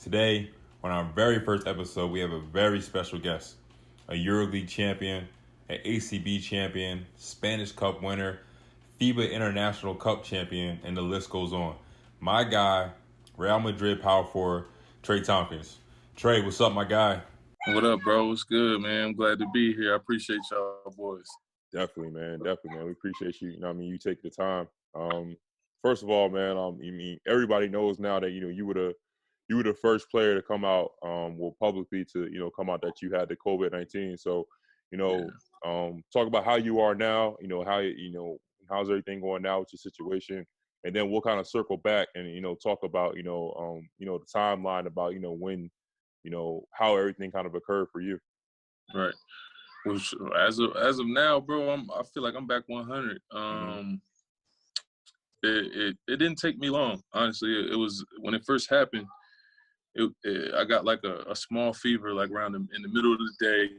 Today, on our very first episode, we have a very special guest, a EuroLeague champion, an ACB champion, Spanish Cup winner, FIBA International Cup champion, and the list goes on. My guy, Real Madrid power forward, Trey Thompkins. Trey, what's up, my guy? What up, bro? What's good, man? I'm glad to be here. I appreciate y'all boys. Definitely, man. We appreciate you. You take the time. First of all, man, everybody knows now that you were the first player to come out, publicly to come out that you had the COVID-19. So, talk about how you are now. How's everything going now with your situation, and then we'll kind of circle back and talk about the timeline about when how everything kind of occurred for you. Right. Well, as of now, bro, I feel like I'm back 100. It didn't take me long, honestly. It was when it first happened. I got like a small fever, like around in the middle of the day,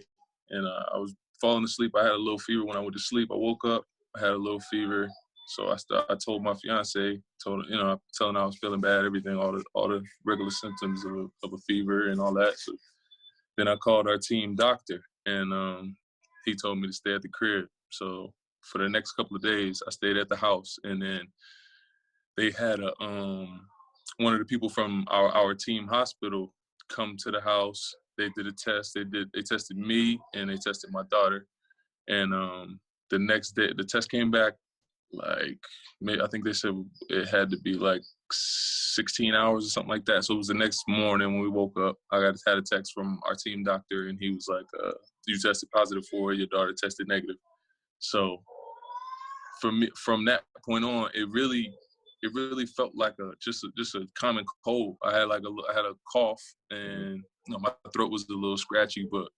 and I was falling asleep. I had a little fever when I went to sleep. I woke up, I had a little fever, so I told my fiance, telling her I was feeling bad, everything, all the regular symptoms of a fever and all that. So then I called our team doctor, and he told me to stay at the crib. So for the next couple of days, I stayed at the house, and then they had one of the people from our team hospital come to the house. They did a test. They tested me and they tested my daughter. And the next day, the test came back I think they said it had to be like 16 hours or something like that. So it was the next morning when we woke up. I had a text from our team doctor, and he was like, "You tested positive for it. Your daughter tested negative." So for me, from that point on, it really felt like just a common cold. I had a cough, and my throat was a little scratchy, but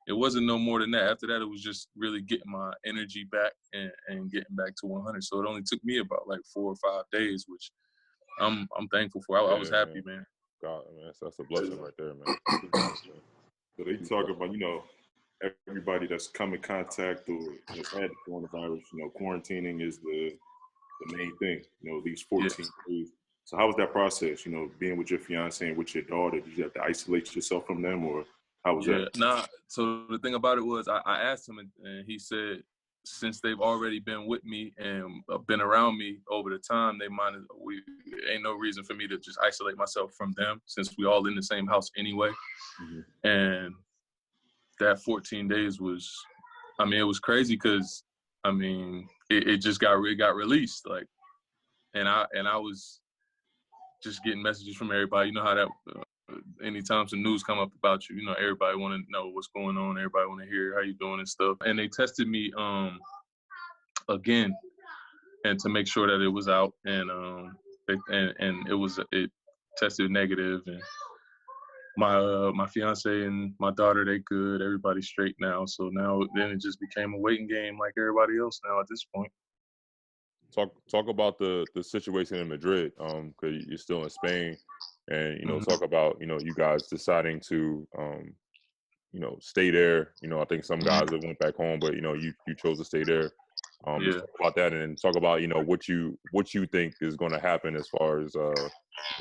it wasn't no more than that. After that, it was just really getting my energy back and getting back to 100. So it only took me about like 4 or 5 days, which I'm thankful for. I was happy, man. God, man, that's a blessing right there, man. So they talk about everybody that's come in contact or had the coronavirus. Quarantining is the main thing. At least 14 days. So how was that process? Being with your fiance and with your daughter, did you have to isolate yourself from them, or how was that? Nah. So the thing about it was, I asked him, and he said, since they've already been with me and been around me over the time, ain't no reason for me to just isolate myself from them, since we all in the same house anyway. Mm-hmm. And that 14 days was, it was crazy because, it just got released, like, and I was just getting messages from everybody. You know how that, anytime some news come up about you, everybody want to know what's going on. Everybody want to hear how you doing and stuff. And they tested me again, and to make sure that it was out, and it tested negative, and my fiance and my daughter, they good. Everybody's straight now. So then it just became a waiting game like everybody else now at this point. Talk about the situation in Madrid, because you're still in Spain, and Mm-hmm. Talk about you guys deciding to stay there. I think some guys have went back home, but you chose to stay there. Just talk about that, and then talk about what you think is going to happen as far as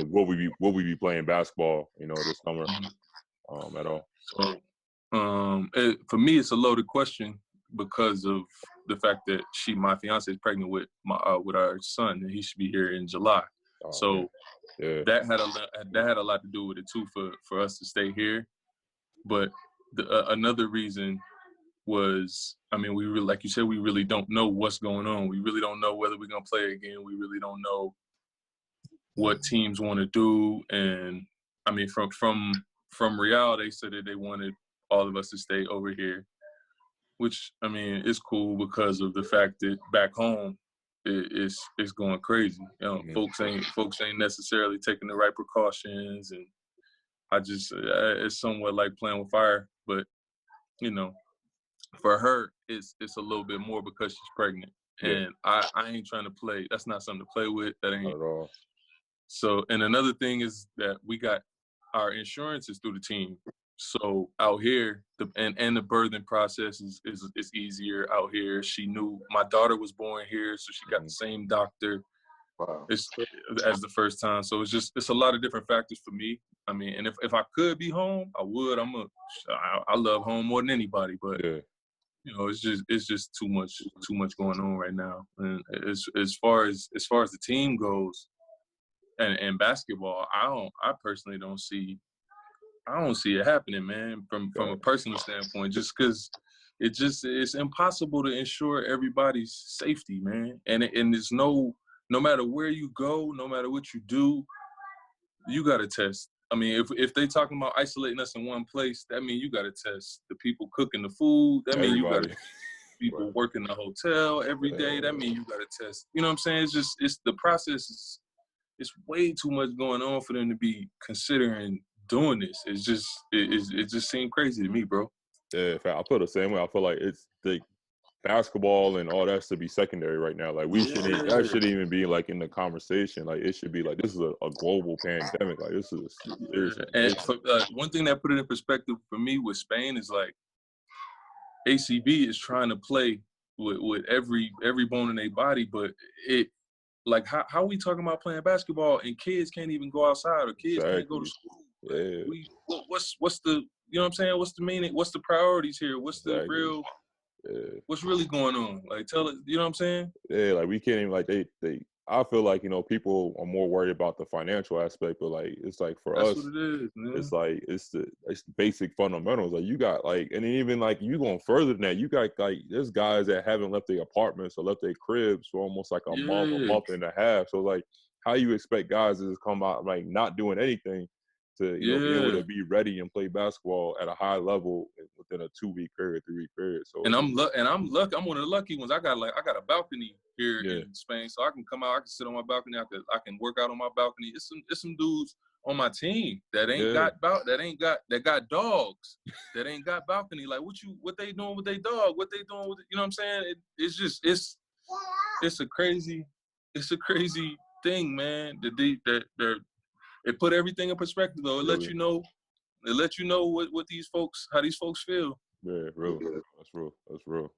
will we be playing basketball this summer at all? So for me, it's a loaded question because of the fact that my fiance is pregnant with our son, and he should be here in July. That had a lot to do with it too, for us to stay here. But another reason was, we really, like you said, we really don't know what's going on. We really don't know whether we're gonna play again. We really don't know what teams want to do. And from Real, they said that they wanted all of us to stay over here, which is cool because of the fact that back home it's going crazy. Folks ain't necessarily taking the right precautions, and it's somewhat like playing with fire. But for her, it's a little bit more because she's pregnant, and I ain't trying to play. That's not something to play with. That ain't not at all. So, and another thing is that we got our insurances through the team. So out here, the birthing process is easier out here. She knew my daughter was born here, so she got the same doctor. Wow. It's as the first time, so it's a lot of different factors for me. I mean, and if I could be home, I would. I love home more than anybody, but Yeah. you know, it's just too much going on right now. And as far as the team goes, and basketball, I personally don't see it happening, man. From a personal standpoint, just because it's impossible to ensure everybody's safety, man. And it's no matter where you go, no matter what you do, you got to test. I mean, if they talking about isolating us in one place, that means you got to test the people cooking the food. That means you got to people working the hotel every day. That means you got to test. You know what I'm saying? It's the process it's way too much going on for them to be considering doing this. It just seemed crazy to me, bro. Yeah, in fact, I feel the same way. I feel like it's the basketball and all that should be secondary right now. Like that shouldn't even be like in the conversation. Like it should be like this is a global pandemic. Like this is seriously. And one thing that put it in perspective for me with Spain is like ACB is trying to play with every bone in their body, but it like how we talking about playing basketball and kids can't even go outside or kids can't go to school. Yeah. What's the, you know what I'm saying? What's the meaning? What's the priorities here? What's the real? What's really going on? Like tell it. You know what I'm saying? Yeah, like we can't even like they. I feel like, you know, people are more worried about the financial aspect, but like it's like for us, that's what it is, man. It's like it's the basic fundamentals. Like you got like, and then even like you going further than that, you got like there's guys that haven't left their apartments or left their cribs for almost like a month and a half. So like, how you expect guys to just come out like not doing anything to know be able to be ready and play basketball at a high level within a 2-week period, 3-week period. So I'm lucky. I'm one of the lucky ones. I got a balcony here in Spain, so I can come out. I can sit on my balcony. I can work out on my balcony. It's some dudes on my team that got dogs that ain't got balcony. Like what they doing with their dog? What they doing with, you know what I'm saying? It's a crazy thing, man. It put everything in perspective, though. It let you know what how these folks feel. Yeah, real. That's real.